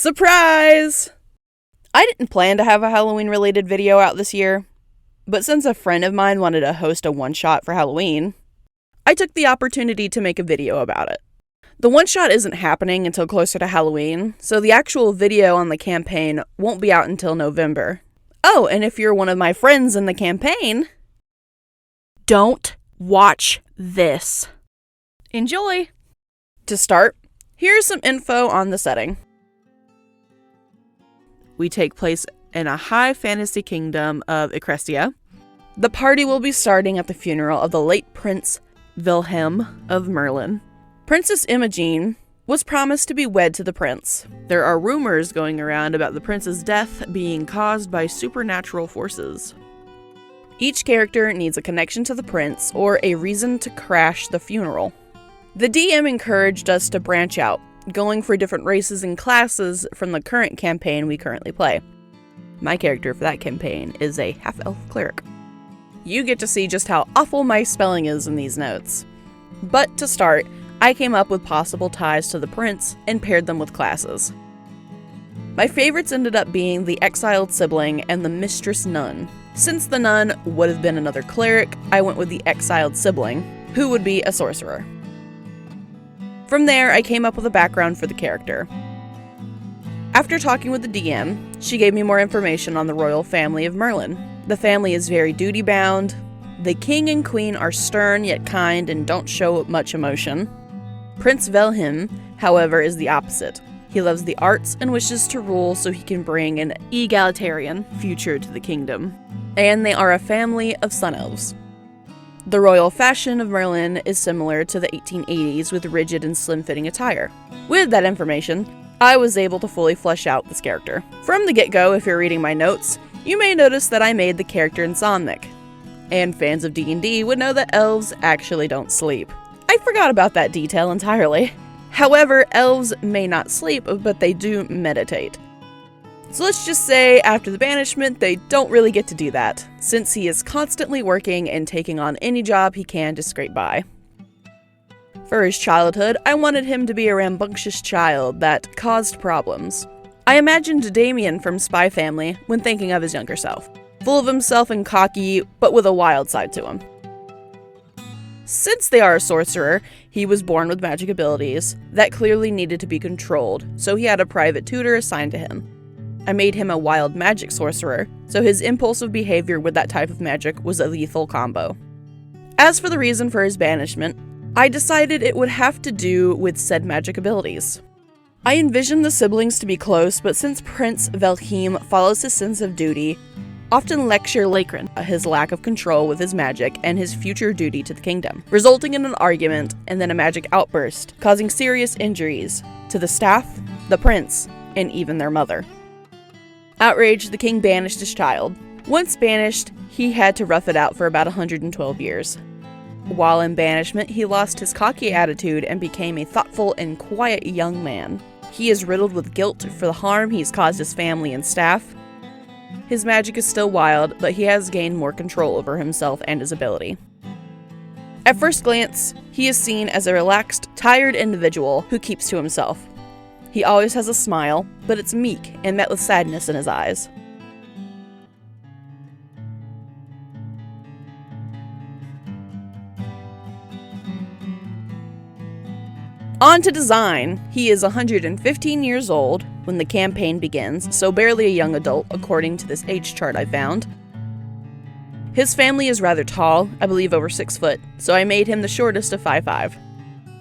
Surprise! I didn't plan to have a Halloween-related video out this year, but since a friend of mine wanted to host a one-shot for Halloween, I took the opportunity to make a video about it. The one-shot isn't happening until closer to Halloween, so the actual video on the campaign won't be out until November. Oh, and if you're one of my friends in the campaign, don't watch this. Enjoy! To start, here's some info on the setting. We take place in a high fantasy kingdom of Eccrestia. The party will be starting at the funeral of the late Prince Wilhelm of Merlin. Princess Imogen was promised to be wed to the prince. There are rumors going around about the prince's death being caused by supernatural forces. Each character needs a connection to the prince or a reason to crash the funeral. The DM encouraged us to branch out, going for different races and classes from the current campaign we currently play. My character for that campaign is a half-elf cleric. You get to see just how awful my spelling is in these notes. But to start, I came up with possible ties to the prince and paired them with classes. My favorites ended up being the exiled sibling and the mistress nun. Since the nun would have been another cleric, I went with the exiled sibling, who would be a sorcerer. From there, I came up with a background for the character. After talking with the DM, she gave me more information on the royal family of Merlin. The family is very duty-bound. The king and queen are stern yet kind and don't show much emotion. Prince Wilhelm, however, is the opposite. He loves the arts and wishes to rule so he can bring an egalitarian future to the kingdom. And they are a family of sun elves. The royal fashion of Merlin is similar to the 1880s with rigid and slim-fitting attire. With that information, I was able to fully flesh out this character. From the get-go, if you're reading my notes, you may notice that I made the character insomnic. And fans of D&D would know that elves actually don't sleep. I forgot about that detail entirely. However, elves may not sleep, but they do meditate. So let's just say, after the banishment, they don't really get to do that, since he is constantly working and taking on any job he can to scrape by. For his childhood, I wanted him to be a rambunctious child that caused problems. I imagined Damien from Spy Family when thinking of his younger self. Full of himself and cocky, but with a wild side to him. Since they are a sorcerer, he was born with magic abilities that clearly needed to be controlled, so he had a private tutor assigned to him. I made him a wild magic sorcerer, so his impulsive behavior with that type of magic was a lethal combo. As for the reason for his banishment, I decided it would have to do with said magic abilities. I envisioned the siblings to be close, but since Prince Wilhelm follows his sense of duty, often lecture Lakrin his lack of control with his magic and his future duty to the kingdom, resulting in an argument and then a magic outburst, causing serious injuries to the staff, the prince, and even their mother. Outraged, the king banished his child. Once banished, he had to rough it out for about 112 years. While in banishment, he lost his cocky attitude and became a thoughtful and quiet young man. He is riddled with guilt for the harm he's caused his family and staff. His magic is still wild, but he has gained more control over himself and his ability. At first glance, he is seen as a relaxed, tired individual who keeps to himself. He always has a smile, but it's meek and met with sadness in his eyes. On to design. He is 115 years old when the campaign begins, so barely a young adult according to this age chart I found. His family is rather tall, I believe over 6 foot, so I made him the shortest of 5'5".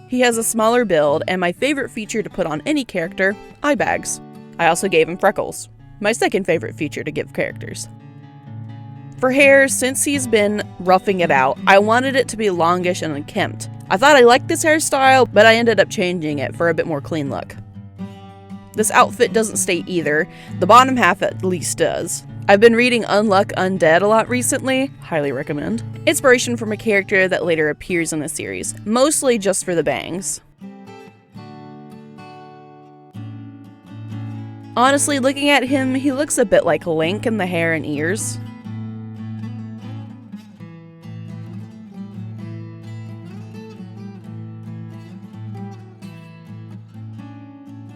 He has a smaller build, and my favorite feature to put on any character, eye bags. I also gave him freckles, my second favorite feature to give characters. For hair, since he's been roughing it out, I wanted it to be longish and unkempt. I thought I liked this hairstyle, but I ended up changing it for a bit more clean look. This outfit doesn't stay either, the bottom half at least does. I've been reading Unluck Undead a lot recently, highly recommend. Inspiration from a character that later appears in the series, mostly just for the bangs. Honestly, looking at him, he looks a bit like Link in the hair and ears.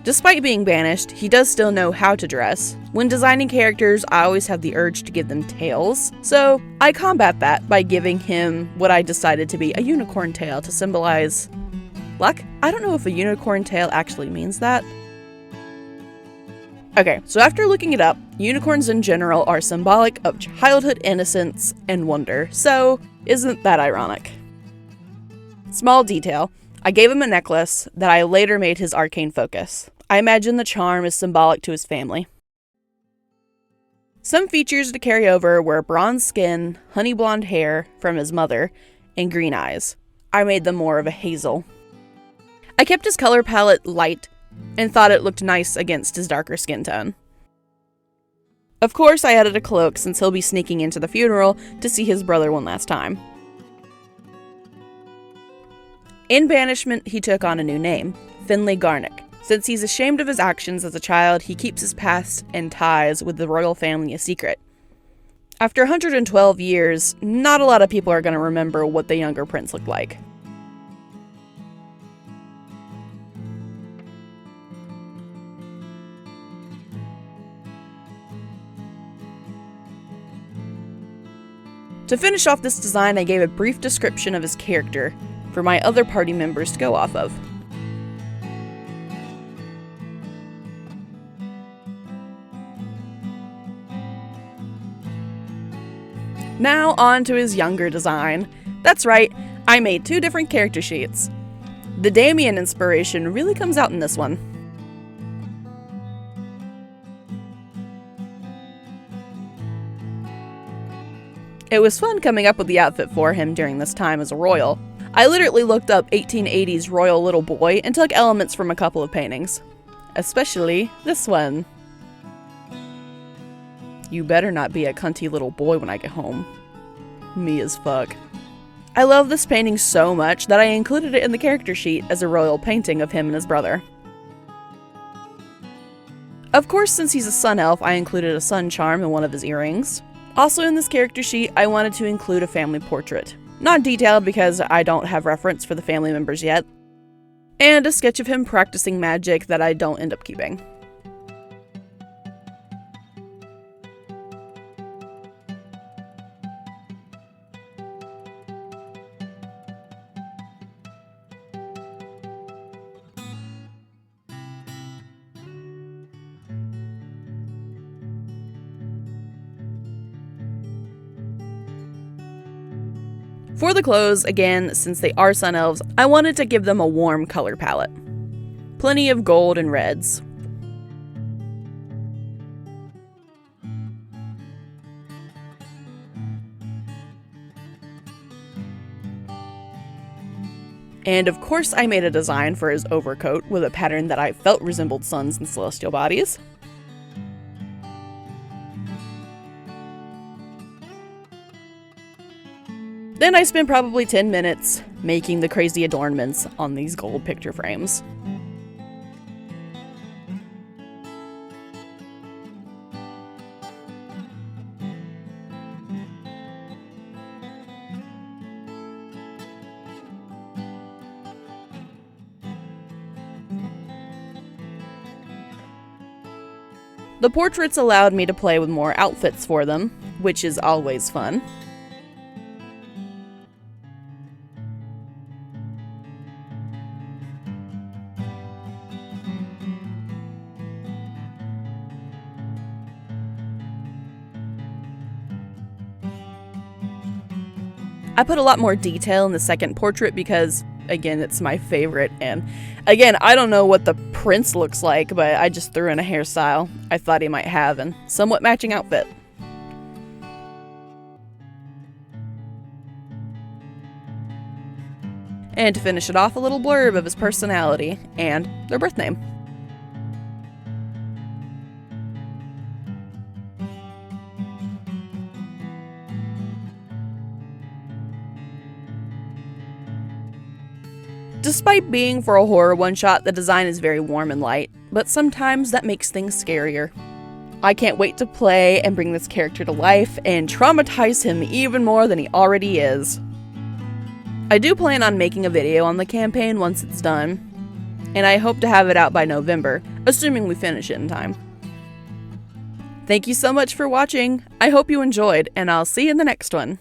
Despite being banished, he does still know how to dress. When designing characters, I always have the urge to give them tails, so I combat that by giving him what I decided to be a unicorn tail to symbolize luck. I don't know if a unicorn tail actually means that. Okay, so after looking it up, unicorns in general are symbolic of childhood innocence and wonder, so isn't that ironic? Small detail, I gave him a necklace that I later made his arcane focus. I imagine the charm is symbolic to his family. Some features to carry over were bronze skin, honey blonde hair from his mother, and green eyes. I made them more of a hazel. I kept his color palette light and thought it looked nice against his darker skin tone. Of course, I added a cloak since he'll be sneaking into the funeral to see his brother one last time. In banishment, he took on a new name, Finley Garnick. Since he's ashamed of his actions as a child, he keeps his past and ties with the royal family a secret. After 112 years, not a lot of people are going to remember what the younger prince looked like. To finish off this design, I gave a brief description of his character for my other party members to go off of. Now on to his younger design. That's right, I made 2 different character sheets. The Damien inspiration really comes out in this one. It was fun coming up with the outfit for him during this time as a royal. I literally looked up 1880s royal little boy and took elements from a couple of paintings. Especially this one. You better not be a cunty little boy when I get home. Me as fuck. I love this painting so much that I included it in the character sheet as a royal painting of him and his brother. Of course, since he's a sun elf, I included a sun charm in one of his earrings. Also in this character sheet, I wanted to include a family portrait. Not detailed because I don't have reference for the family members yet. And a sketch of him practicing magic that I don't end up keeping. For the clothes, again, since they are sun elves, I wanted to give them a warm color palette. Plenty of gold and reds. And of course I made a design for his overcoat with a pattern that I felt resembled suns and celestial bodies. Then I spent probably 10 minutes making the crazy adornments on these gold picture frames. The portraits allowed me to play with more outfits for them, which is always fun. I put a lot more detail in the second portrait because, again, it's my favorite, and again, I don't know what the prince looks like, but I just threw in a hairstyle I thought he might have and somewhat matching outfit. And to finish it off, a little blurb of his personality and their birth name. Despite being for a horror one-shot, the design is very warm and light, but sometimes that makes things scarier. I can't wait to play and bring this character to life and traumatize him even more than he already is. I do plan on making a video on the campaign once it's done. and I hope to have it out by November, assuming we finish it in time. Thank you so much for watching. I hope you enjoyed, and I'll see you in the next one.